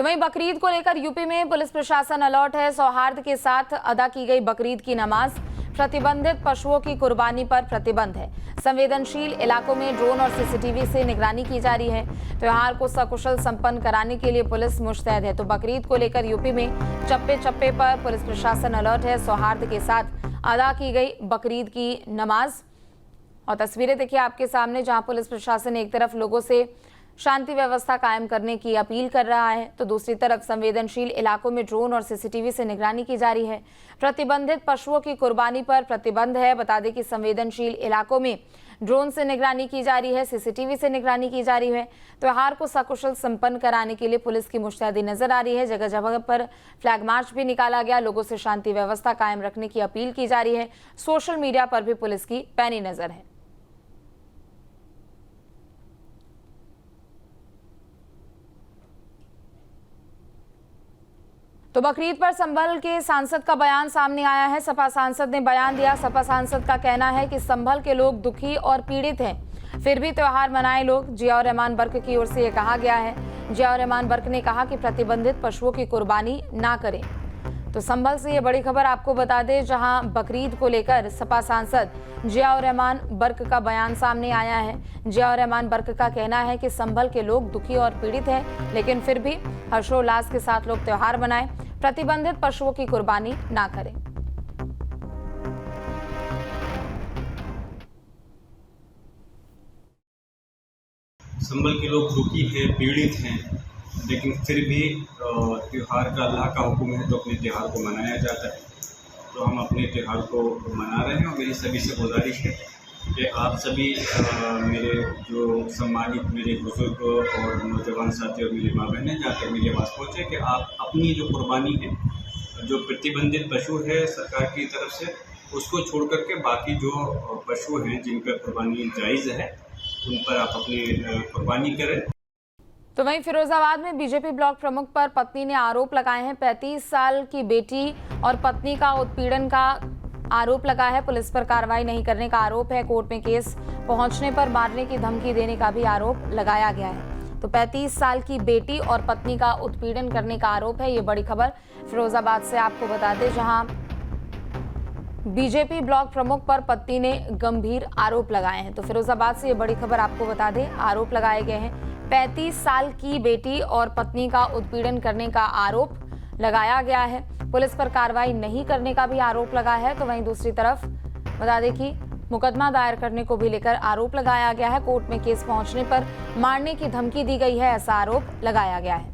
तो वहीं बकरीद को लेकर यूपी में पुलिस प्रशासन अलर्ट है। सौहार्द के साथ अदा की गई बकरीद की नमाज, प्रतिबंधित पशुओं की कुर्बानी पर प्रतिबंध है। संवेदनशील इलाकों में ड्रोन और सीसीटीवी से निगरानी की जा रही है। त्योहार को सकुशल संपन्न कराने के लिए पुलिस मुस्तैद है। तो बकरीद को लेकर यूपी में चप्पे चप्पे पर पुलिस प्रशासन अलर्ट है। सौहार्द के साथ अदा की गई बकरीद की नमाज और तस्वीरें देखिए आपके सामने, जहां पुलिस प्रशासन एक तरफ लोगों से शांति व्यवस्था कायम करने की अपील कर रहा है, तो दूसरी तरफ संवेदनशील इलाकों में ड्रोन और सीसीटीवी से निगरानी की जा रही है। प्रतिबंधित पशुओं की कुर्बानी पर प्रतिबंध है। बता दें कि संवेदनशील इलाकों में ड्रोन से निगरानी की जा रही है, सीसीटीवी से निगरानी की जा रही है। त्योहार को सकुशल संपन्न कराने के लिए पुलिस की मुस्तैदी नजर आ रही है। जगह जगह पर फ्लैग मार्च भी निकाला गया। लोगों से शांति व्यवस्था कायम रखने की अपील की जा रही है। सोशल मीडिया पर भी पुलिस की पैनी नजर है। तो बकरीद पर संभल के सांसद का बयान सामने आया है। सपा सांसद ने बयान दिया। सपा सांसद का कहना है कि संभल के लोग दुखी और पीड़ित हैं, फिर भी त्योहार मनाए लोग। जियाउर रहमान बर्क की ओर से यह कहा गया है। जियाउर रहमान बर्क ने कहा कि प्रतिबंधित पशुओं की कुर्बानी ना करें। तो संभल से ये बड़ी खबर आपको बता दें, जहां बकरीद को लेकर सपा सांसद जियाउर रहमान बर्क का बयान सामने आया है। जियाउर रहमान बर्क का कहना है कि संभल के लोग दुखी और पीड़ित हैं, लेकिन फिर भी हर्षोल्लास के साथ लोग त्योहार मनाएं, प्रतिबंधित पशुओं की कुर्बानी ना करें। संभल के लोग दुखी हैं, पीड़ित हैं, लेकिन फिर भी त्योहार का अल्लाह का हुक्म है तो अपने त्योहार को मनाया जाता है। तो हम अपने त्योहार को मना रहे हैं और मेरी सभी से गुजारिश है कि आप सभी मेरे जो सम्मानित मेरे बुजुर्ग और नौजवान साथी और मेरी माँ बहनें जहाँ तक मेरी आवाज़ पहुँचे कि आप अपनी जो कुर्बानी है, जो प्रतिबंधित पशु है सरकार की तरफ से, उसको छोड़ करके बाकी जो पशु हैं जिन पर कुर्बानी जायज़ है उन पर आप अपनी कुर्बानी करें। तो वहीं फिरोजाबाद में बीजेपी ब्लॉक प्रमुख पर पत्नी ने आरोप लगाए हैं। 35 साल की बेटी और पत्नी का उत्पीड़न का आरोप लगा है। पुलिस पर कार्रवाई नहीं करने का आरोप है। कोर्ट में केस पहुंचने पर मारने की धमकी देने का भी आरोप लगाया गया है। तो 35 साल की बेटी और पत्नी का उत्पीड़न करने का आरोप है। ये बड़ी खबर फिरोजाबाद से आपको बता दें, जहां बीजेपी ब्लॉक प्रमुख पर पत्नी ने गंभीर आरोप लगाए हैं। तो फिरोजाबाद से ये बड़ी खबर आपको बता दें, आरोप लगाए गए हैं। 35 साल की बेटी और पत्नी का उत्पीड़न करने का आरोप लगाया गया है। पुलिस पर कार्रवाई नहीं करने का भी आरोप लगा है। तो वहीं दूसरी तरफ बता दें कि मुकदमा दायर करने को भी लेकर आरोप लगाया गया है। कोर्ट में केस पहुंचने पर मारने की धमकी दी गई है, ऐसा आरोप लगाया गया है।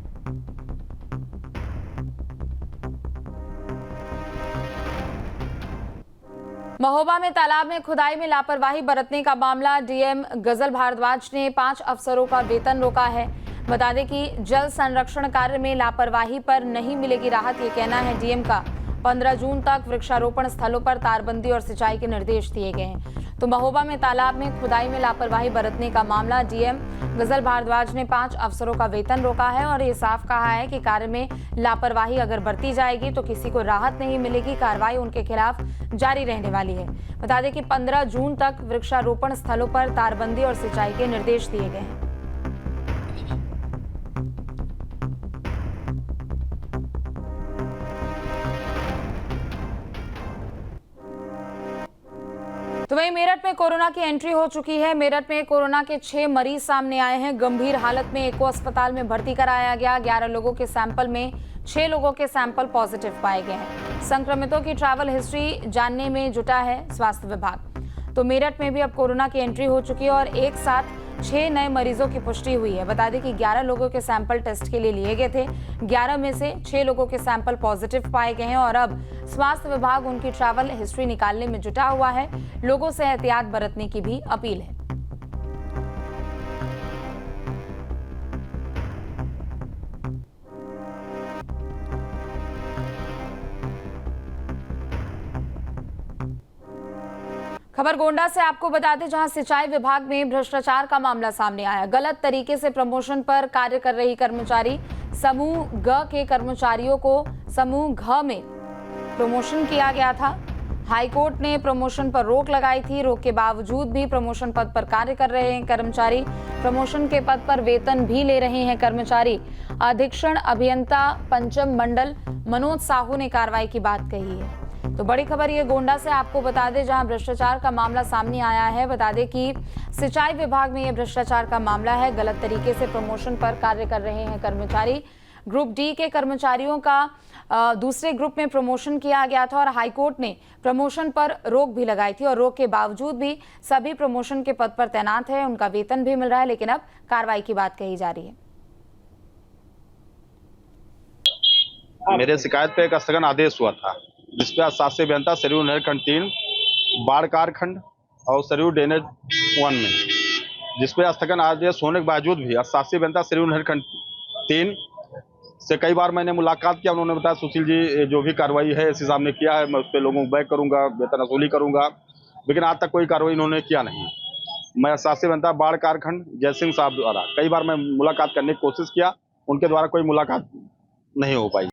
महोबा में तालाब में खुदाई में लापरवाही बरतने का मामला, डीएम गजल भारद्वाज ने 5 अफसरों का वेतन रोका है। बता दें कि जल संरक्षण कार्य में लापरवाही पर नहीं मिलेगी राहत, ये कहना है डीएम का। 15 जून तक वृक्षारोपण स्थलों पर तारबंदी और सिंचाई के निर्देश दिए गए हैं। तो महोबा में तालाब में खुदाई में लापरवाही बरतने का मामला, डीएम गजल भारद्वाज ने 5 अफसरों का वेतन रोका है और ये साफ कहा है कि कार्य में लापरवाही अगर बरती जाएगी तो किसी को राहत नहीं मिलेगी, कार्रवाई उनके खिलाफ जारी रहने वाली है। बता दें कि 15 जून तक वृक्षारोपण स्थलों पर तारबंदी और सिंचाई के निर्देश दिए गए हैं। तो वहीं मेरठ में कोरोना की एंट्री हो चुकी है। मेरठ में कोरोना के 6 मरीज सामने आए हैं। गंभीर हालत में एक को अस्पताल में भर्ती कराया गया। 11 लोगों के सैंपल में 6 लोगों के सैंपल पॉजिटिव पाए गए हैं। संक्रमितों की ट्रैवल हिस्ट्री जानने में जुटा है स्वास्थ्य विभाग। तो मेरठ में भी अब कोरोना की एंट्री हो चुकी है और एक साथ 6 नए मरीजों की पुष्टि हुई है। बता दें कि 11 लोगों के सैंपल टेस्ट के लिए लिए गए थे। 11 में से 6 लोगों के सैंपल पॉजिटिव पाए गए हैं और अब स्वास्थ्य विभाग उनकी ट्रैवल हिस्ट्री निकालने में जुटा हुआ है। लोगों से एहतियात बरतने की भी अपील है। खबर गोंडा से आपको बता दें, जहां सिंचाई विभाग में भ्रष्टाचार का मामला सामने आया। गलत तरीके से प्रमोशन पर कार्य कर रही कर्मचारी समूह ग के कर्मचारियों को समूह घ में प्रमोशन किया गया था। हाईकोर्ट ने प्रमोशन पर रोक लगाई थी। रोक के बावजूद भी प्रमोशन पद पर कार्य कर रहे हैं कर्मचारी। प्रमोशन के पद पर वेतन भी ले रहे हैं कर्मचारी। अधीक्षण अभियंता पंचम मंडल मनोज साहू ने कार्रवाई की बात कही है। तो बड़ी खबर ये गोंडा से आपको बता दें, जहां भ्रष्टाचार का मामला सामने आया है। बता दें कि सिंचाई विभाग में यह भ्रष्टाचार का मामला है। गलत तरीके से प्रमोशन पर कार्य कर रहे हैं कर्मचारी। ग्रुप डी के कर्मचारियों का दूसरे ग्रुप में प्रमोशन किया गया था और हाईकोर्ट ने प्रमोशन पर रोक भी लगाई थी और रोक के बावजूद भी सभी प्रमोशन के पद पर तैनात है। उनका वेतन भी मिल रहा है, लेकिन अब कार्रवाई की बात कही जा रही है। मेरे शिकायत पे एक स्थगन आदेश हुआ था, जिसपे अशासी अभियंता सरयू नहर खंड 3 बाढ़ कारखंड और सरयू ड्रेनेज 1 में, जिसपे स्थगन आदेश होने के बावजूद भी अशासी अभियंता सरयू नहर खंड 3 से कई बार मैंने मुलाकात किया। उन्होंने बताया सुशील जी जो भी कार्रवाई है इस हिसाब ने किया है, मैं उस पर लोगों को बैक करूंगा, वेतन वसूली करूंगा, लेकिन आज तक कोई कार्रवाई इन्होंने किया नहीं। मैं अशासी अभियंता बाढ़ कारखंड जयसिंह साहब द्वारा कई बार मैं मुलाकात करने की कोशिश किया, उनके द्वारा कोई मुलाकात नहीं हो पाई।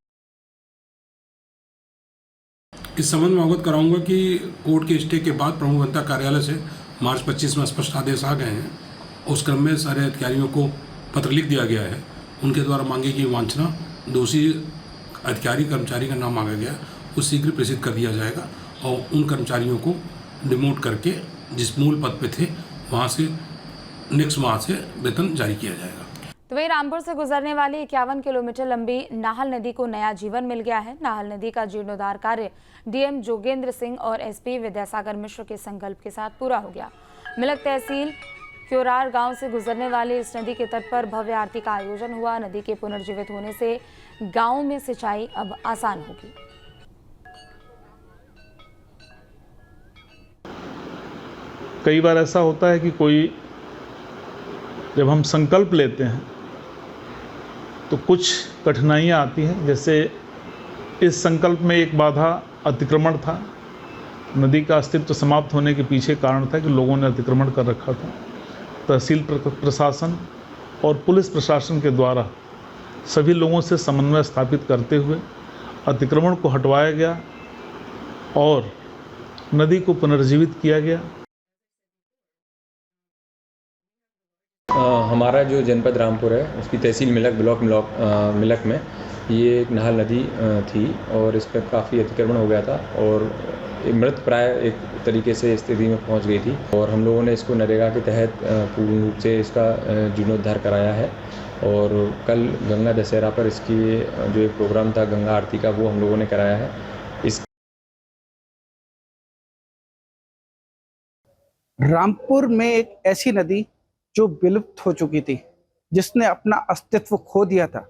इस संबंध में अवगत कराऊंगा कि कोर्ट के स्टे के बाद प्रमुख अभियंता कार्यालय से मार्च 25 में स्पष्ट आदेश आ गए हैं। उस क्रम में सारे अधिकारियों को पत्र लिख दिया गया है। उनके द्वारा मांगी गई वांछना दोषी अधिकारी कर्मचारी का नाम मांगा गया, उस शीघ्र प्रेषित कर दिया जाएगा और उन कर्मचारियों को डिमोट करके जिस मूल पद पे थे वहाँ से नेक्स्ट माह से वेतन जारी किया जाएगा। तो वही रामपुर से गुजरने वाली 51 किलोमीटर लंबी नाहल नदी को नया जीवन मिल गया है। नाहल नदी का जीर्णोद्धार कार्य डीएम जोगेंद्र सिंह और एसपी विद्यासागर मिश्र के संकल्प के साथ पूरा हो गया। मिलक तहसील क्योरार गांव से गुजरने वाली इस नदी के तट पर भव्य आरती का आयोजन हुआ। नदी के पुनर्जीवित होने से गांव में सिंचाई अब आसान होगी। कई बार ऐसा होता है कि जब हम संकल्प लेते हैं तो कुछ कठिनाइयाँ आती हैं। जैसे इस संकल्प में एक बाधा अतिक्रमण था। नदी का अस्तित्व समाप्त होने के पीछे कारण था कि लोगों ने अतिक्रमण कर रखा था। तहसील प्रशासन और पुलिस प्रशासन के द्वारा सभी लोगों से समन्वय स्थापित करते हुए अतिक्रमण को हटवाया गया और नदी को पुनर्जीवित किया गया। हमारा जो जनपद रामपुर है उसकी तहसील मिलक ब्लॉक मिलक में ये एक नाहल नदी थी और इस पर काफ़ी अतिक्रमण हो गया था और मृत प्राय एक तरीके से स्थिति में पहुंच गई थी और हम लोगों ने इसको नरेगा के तहत पूर्ण रूप से इसका जीर्णोद्धार कराया है। और कल गंगा दशहरा पर इसकी जो एक प्रोग्राम था गंगा आरती का, वो हम लोगों ने कराया है। रामपुर में एक ऐसी नदी जो विलुप्त हो चुकी थी, जिसने अपना अस्तित्व खो दिया था,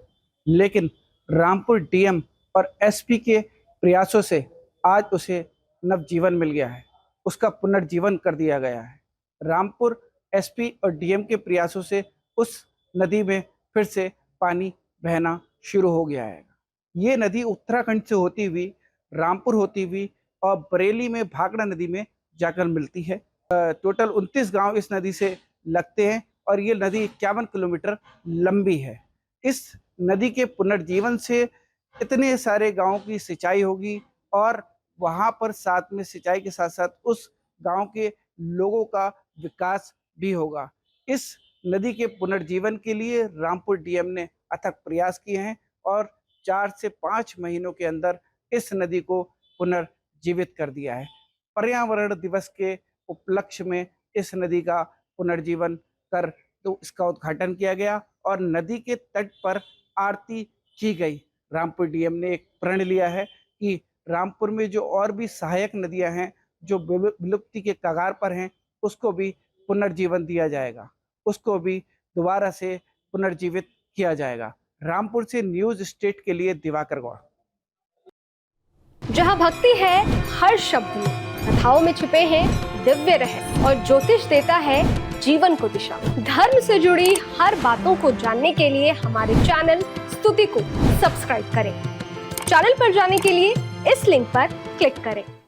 लेकिन रामपुर डीएम और एसपी के प्रयासों से आज उसे नवजीवन मिल गया है, उसका पुनर्जीवन कर दिया गया है। रामपुर एसपी और डीएम के प्रयासों से उस नदी में फिर से पानी बहना शुरू हो गया है। ये नदी उत्तराखंड से होती हुई रामपुर होती हुई और बरेली में भाखड़ा नदी में जाकर मिलती है। टोटल 29 गांव इस नदी से लगते हैं और ये नदी 51 किलोमीटर लंबी है। इस नदी के पुनर्जीवन से इतने सारे गांवों की सिंचाई होगी और वहां पर साथ में सिंचाई के साथ साथ उस गांव के लोगों का विकास भी होगा। इस नदी के पुनर्जीवन के लिए रामपुर डीएम ने अथक प्रयास किए हैं और 4 से 5 महीनों के अंदर इस नदी को पुनर्जीवित कर दिया है। पर्यावरण दिवस के उपलक्ष्य में इस नदी का पुनर्जीवन कर तो इसका उद्घाटन किया गया और नदी के तट पर आरती की गई। रामपुर डीएम ने एक प्रण लिया है कि रामपुर में जो और भी सहायक नदियां हैं जो विलुप्ति के कगार पर हैं, उसको भी पुनर्जीवन दिया जाएगा, उसको भी दोबारा से पुनर्जीवित किया जाएगा। रामपुर से न्यूज स्टेट के लिए दिवाकर गौड़। जहां भक्ति है हर शब्द में, कथाओं में छिपे हैं दिव्य रहस्य और ज्योतिष देता है जीवन को दिशा। धर्म से जुड़ी हर बातों को जानने के लिए हमारे चैनल स्तुति को सब्सक्राइब करें। चैनल पर जाने के लिए इस लिंक पर क्लिक करें।